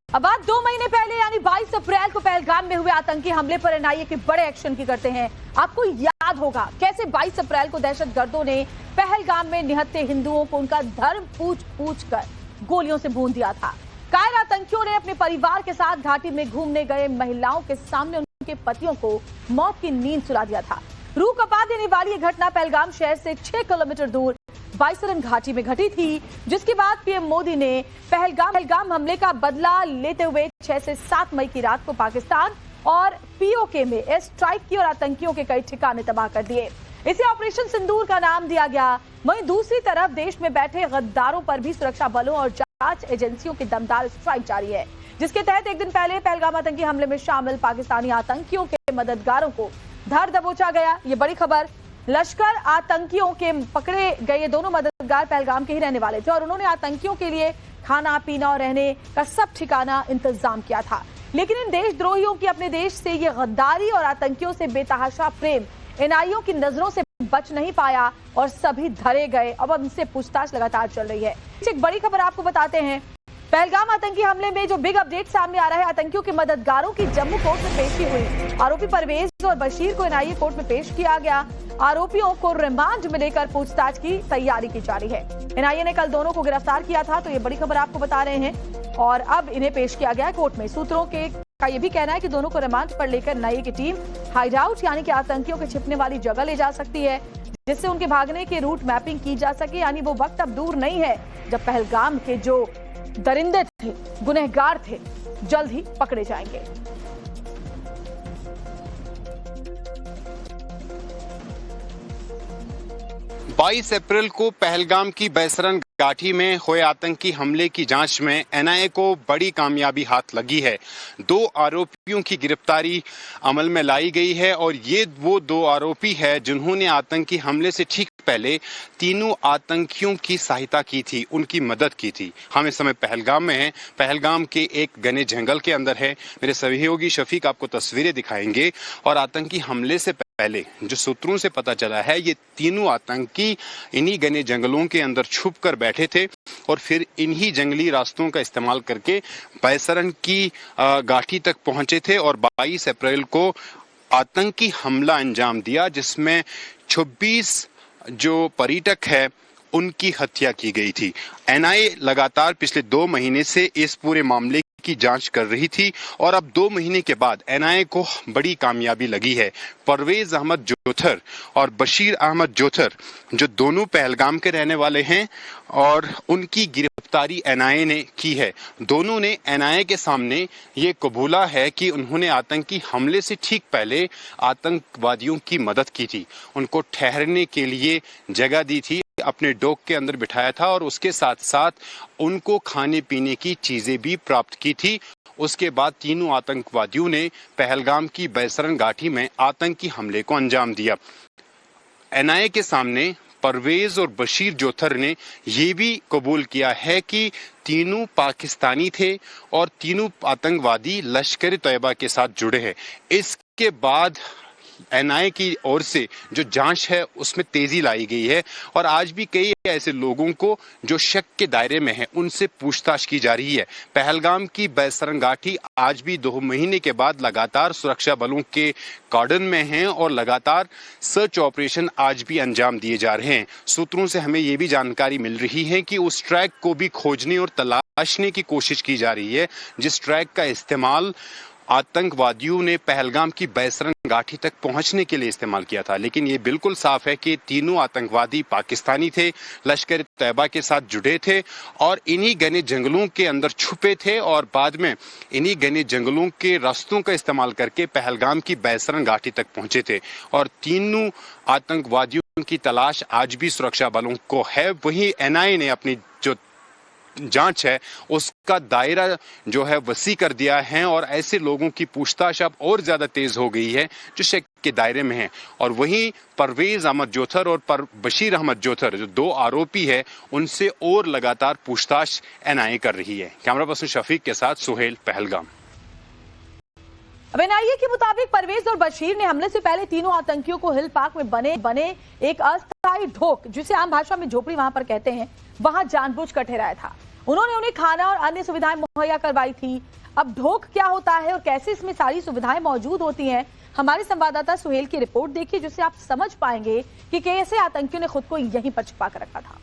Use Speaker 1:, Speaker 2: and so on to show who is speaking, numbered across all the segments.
Speaker 1: अब बात 2 महीने पहले यानी 22 अप्रैल को पहलगाम में हुए आतंकी हमले पर एनआईए के बड़े एक्शन की करते हैं। आपको याद होगा कैसे 22 अप्रैल को दहशतगर्दों ने पहलगाम में निहत्थे हिंदुओं को उनका धर्म पूछ कर गोलियों से भून दिया था। कायर आतंकियों ने अपने परिवार के साथ घाटी में घूमने गए महिलाओं के सामने उनके पतियों को मौत की नींद सुला दिया था। रूह कपा देने वाली यह घटना पहलगाम शहर से 6 किलोमीटर दूर बाईसरन घाटी में घटी थी, जिसके बाद पीएम मोदी ने पहलगाम हमले का बदला लेते हुए 6 से 7 मई की रात को पाकिस्तान और पीओके में एयर स्ट्राइक की और आतंकियों के कई ठिकाने तबाह कर दिए। इसे ऑपरेशन सिंदूर का नाम दिया गया। वहीं दूसरी तरफ देश में बैठे गद्दारों पर भी सुरक्षा बलों और जांच एजेंसियों की दमदार स्ट्राइक जारी है, जिसके तहत एक दिन पहले पहलगाम आतंकी हमले में शामिल पाकिस्तानी आतंकियों के मददगारों को धर दबोचा गया। ये बड़ी खबर। लश्कर आतंकियों के पकड़े गए दोनों मददगार पहलगाम के ही रहने वाले थे और उन्होंने आतंकियों के लिए खाना पीना और रहने का सब ठिकाना इंतजाम किया था। लेकिन इन देशद्रोहियों की अपने देश से ये गद्दारी और आतंकियों से बेतहाशा प्रेम एनआईए की नजरों से बच नहीं पाया और सभी धरे गए। अब इनसे पूछताछ लगातार चल रही है। एक बड़ी खबर आपको बताते हैं। पहलगाम आतंकी हमले में जो बिग अपडेट सामने आ रहा है, आतंकियों के मददगारों की जम्मू कोर्ट में पेशी हुई। आरोपी परवेज और बशीर को एनआईए कोर्ट में पेश किया गया। आरोपियों को रिमांड में लेकर पूछताछ की तैयारी की जा रही है। एनआईए ने कल दोनों को गिरफ्तार किया था, तो ये बड़ी खबर आपको बता रहे हैं और अब इन्हें पेश किया गया है कोर्ट में। सूत्रों का ये भी कहना है कि दोनों को रिमांड पर लेकर एनआईए की टीम हाइडआउट यानी कि आतंकियों के छिपने वाली जगह ले जा सकती है, जिससे उनके भागने के रूट मैपिंग की जा सके। यानी वो वक्त अब दूर नहीं है जब पहलगाम के जो दरिंदे थे, गुनहगार थे, जल्द ही पकड़े जाएंगे।
Speaker 2: बाईस अप्रैल को पहलगाम की बाईसरन घाटी में हुए आतंकी हमले की जांच में एनआईए को बड़ी कामयाबी हाथ लगी है। 2 आरोपियों की गिरफ्तारी अमल में लाई गई है और ये वो 2 आरोपी है जिन्होंने आतंकी हमले से ठीक पहले तीनों आतंकियों की सहायता की थी, उनकी मदद की थी। हम इस समय पहलगाम में हैं। पहलगाम के एक घने जंगल के अंदर है। मेरे सहयोगी शफीक आपको तस्वीरें दिखाएंगे। और आतंकी हमले से पहले जो सूत्रों से पता चला है, ये तीनों आतंकी इन्हीं घने जंगलों के अंदर छुप कर बैठे थे और फिर इन्हीं जंगली रास्तों का इस्तेमाल करके बाईसरन की घाटी तक पहुंचे थे और 22 अप्रैल को आतंकी हमला अंजाम दिया, जिसमें 26 जो पर्यटक है उनकी हत्या की गई थी। एनआईए लगातार पिछले 2 महीने से इस पूरे मामले की जांच कर रही थी और अब 2 महीने के बाद एनआईए को बड़ी कामयाबी लगी है। परवेज अहमद जोथर और बशीर अहमद जोथर जो दोनों पहलगाम के रहने वाले हैं और उनकी गिरफ्तारी एनआईए ने की है। दोनों ने एनआईए के सामने ये कबूला है कि उन्होंने आतंकी हमले से ठीक पहले आतंकवादियों की मदद की थी, उनको ठहरने के लिए जगह दी थी, अपने डॉग के अंदर बिठाया था और उसके साथ साथ उनको खाने पीने की चीजें भी प्राप्त की थी। उसके बाद तीनों आतंकवादियों ने पहलगाम की बाईसरन घाटी में आतंकी हमले को अंजाम दिया। एनआईए के सामने परवेज और बशीर जोथर ने ये भी कबूल किया है कि तीनों पाकिस्तानी थे और तीनों आतंकवादी लश्कर तैयबा के साथ जुड़े हैं। इसके बाद एनआईए की ओर से जो जांच है उसमें तेजी लाई गई है और आज भी कई ऐसे लोगों को जो शक के दायरे में हैं उनसे पूछताछ की जा रही है। पहलगाम की बाईसरन घाटी आज भी 2 महीने के बाद लगातार सुरक्षा बलों के कॉर्डन में हैं और लगातार सर्च ऑपरेशन आज भी अंजाम दिए जा रहे हैं। सूत्रों से हमें ये भी जानकारी मिल रही है कि उस ट्रैक को भी खोजने और तलाशने की कोशिश की जा रही है जिस ट्रैक का इस्तेमाल आतंकवादियों ने पहलगाम की बाईसरन घाटी तक पहुंचने के लिए इस्तेमाल किया था। लेकिन ये बिल्कुल साफ है कि तीनों आतंकवादी पाकिस्तानी थे, लश्कर तैयबा के साथ जुड़े थे और इन्हीं घने जंगलों के अंदर छुपे थे और बाद में इन्हीं घने जंगलों के रास्तों का इस्तेमाल करके पहलगाम की बाईसरन घाटी तक पहुंचे थे और तीनों आतंकवादियों की तलाश आज भी सुरक्षा बलों को है। वहीं एनआईए ने अपनी जो जांच है उसका दायरा जो है वसी कर दिया है और ऐसे लोगों की पूछताछ अब और ज्यादा तेज हो गई है जो शक के दायरे में है। और वहीं परवेज अहमद जोथर और बशीर अहमद जोथर जो 2 आरोपी है उनसे और लगातार पूछताछ एनआईए कर रही है। कैमरा पर्सन शफीक के साथ सुहेल, पहलगाम।
Speaker 1: अब एनआईए के मुताबिक परवेज और बशीर ने हमले से पहले तीनों आतंकियों को हिल पार्क में बने एक अस्थायी ढोक, जिसे आम भाषा में झोपड़ी वहां पर कहते हैं, वहां जानबूझकर ठहराया था। उन्होंने उन्हें खाना और अन्य सुविधाएं मुहैया करवाई थी। अब ढोक क्या होता है और कैसे इसमें सारी सुविधाएं मौजूद होती हैं, हमारे संवाददाता सुहेल की रिपोर्ट देखिए, जिससे आप समझ पाएंगे कि कैसे आतंकियों ने खुद को यहीं पर छुपा कर रखा था।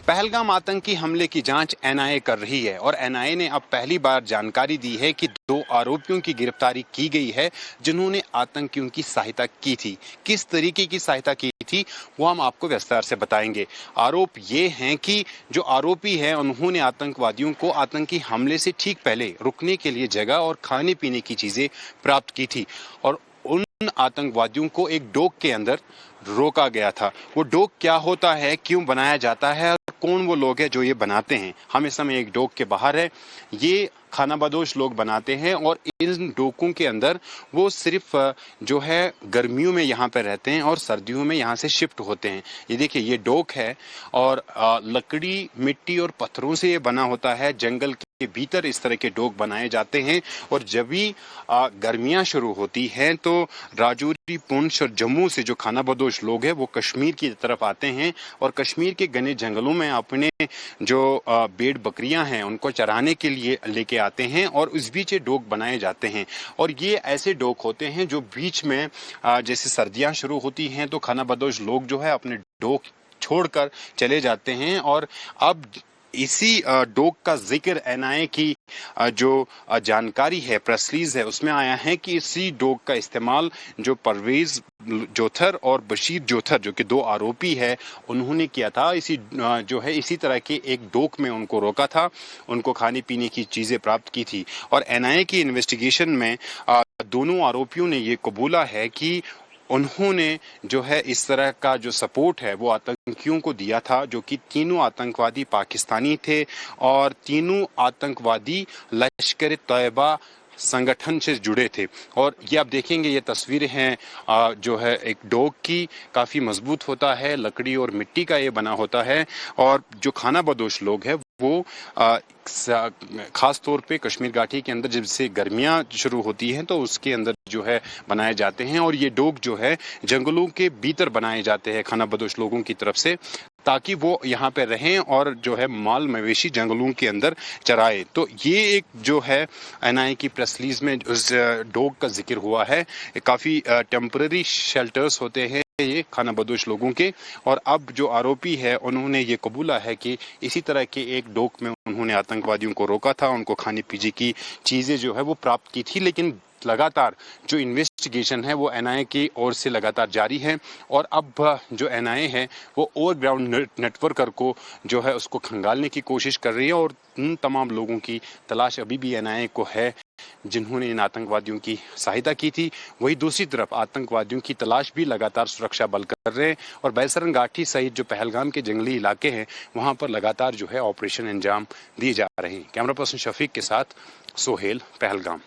Speaker 2: पहलगाम आतंकी हमले की जांच एनआईए कर रही है और एनआईए ने अब पहली बार जानकारी दी है कि 2 आरोपियों की गिरफ्तारी की गई है जिन्होंने आतंकियों की सहायता की थी। किस तरीके की सहायता की थी वो हम आपको विस्तार से बताएंगे। आरोप ये हैं कि जो आरोपी हैं उन्होंने आतंकवादियों को आतंकी हमले से ठीक पहले रुकने के लिए जगह और खाने पीने की चीजें प्राप्त की थी और उन आतंकवादियों को एक डोक के अंदर रोका गया था। वो डोक क्या होता है, क्यों बनाया जाता है और कौन वो लोग हैं जो ये बनाते हैं। हम इस समय एक डोक के बाहर है। ये खानाबदोश लोग बनाते हैं और इन डोकों के अंदर वो सिर्फ जो है गर्मियों में यहाँ पर रहते हैं और सर्दियों में यहाँ से शिफ्ट होते हैं। ये देखिए, ये डोक है और लकड़ी, मिट्टी और पत्थरों से ये बना होता है। जंगल के भीतर इस तरह के डोक बनाए जाते हैं और जब भी गर्मियां शुरू होती हैं तो राजौरी, पुंछ और जम्मू से जो खानाबदोश लोग हैं वो कश्मीर की तरफ आते हैं और कश्मीर के घने जंगलों में अपने जो भेड़ बकरियां हैं उनको चराने के लिए लेके आते हैं और उस बीच ये डोक बनाए जाते हैं। और ये ऐसे डोक होते हैं जो बीच में जैसे सर्दियां शुरू होती हैं तो खानाबदोश लोग जो है अपने डोक छोड़कर चले जाते हैं। और अब इसी डोक का जिक्र एनआईए की जो जानकारी है, प्रेस रिलीज है, उसमें आया है कि इसी डोक का इस्तेमाल जो परवेज जोथर और बशीर जोथर जो कि 2 आरोपी है उन्होंने किया था। इसी तरह के एक डोक में उनको रोका था, उनको खाने पीने की चीजें प्राप्त की थी। और एनआईए की इन्वेस्टिगेशन में दोनों आरोपियों ने ये कबूला है कि उन्होंने जो है इस तरह का जो सपोर्ट है वो आतंकियों को दिया था, जो कि तीनों आतंकवादी पाकिस्तानी थे और तीनों आतंकवादी लश्कर तैयबा संगठन से जुड़े थे। और ये आप देखेंगे, ये तस्वीरें हैं जो है एक डोक की, काफी मजबूत होता है, लकड़ी और मिट्टी का ये बना होता है। और जो खानाबदोश लोग हैं वो खास तौर पे कश्मीर घाटी के अंदर जब से गर्मियां शुरू होती हैं तो उसके अंदर जो है बनाए जाते हैं और ये डोक जो है जंगलों के भीतर बनाए जाते हैं खानाबदोश लोगों की तरफ से, ताकि वो यहाँ पे रहें और जो है माल मवेशी जंगलों के अंदर चराए। तो ये एक जो है एनआईए की प्रेस रिलीज में उस डोक का जिक्र हुआ है। काफी टेम्पररी शेल्टर्स होते हैं ये खानाबदोश लोगों के। और अब जो आरोपी है उन्होंने ये कबूला है कि इसी तरह के एक डोक में उन्होंने आतंकवादियों को रोका था, उनको खाने पीने की चीजें जो है वो प्राप्त की थी। लेकिन लगातार जो इन्वेस्टिगेशन है वो एनआईए की ओर से लगातार जारी है और अब जो एनआईए है वो ओवरग्राउंड नेटवर्क को जो है उसको खंगालने की कोशिश कर रही है और उन तमाम लोगों की तलाश अभी भी एनआईए को है जिन्होंने इन आतंकवादियों की सहायता की थी। वही दूसरी तरफ आतंकवादियों की तलाश भी लगातार सुरक्षा बल कर रहे हैं और बैसरन घाटी सहित जो पहलगाम के जंगली इलाके हैं वहां पर लगातार जो है ऑपरेशन अंजाम दिए जा रहे हैं। कैमरा पर्सन शफीक के साथ सोहेल, पहलगाम।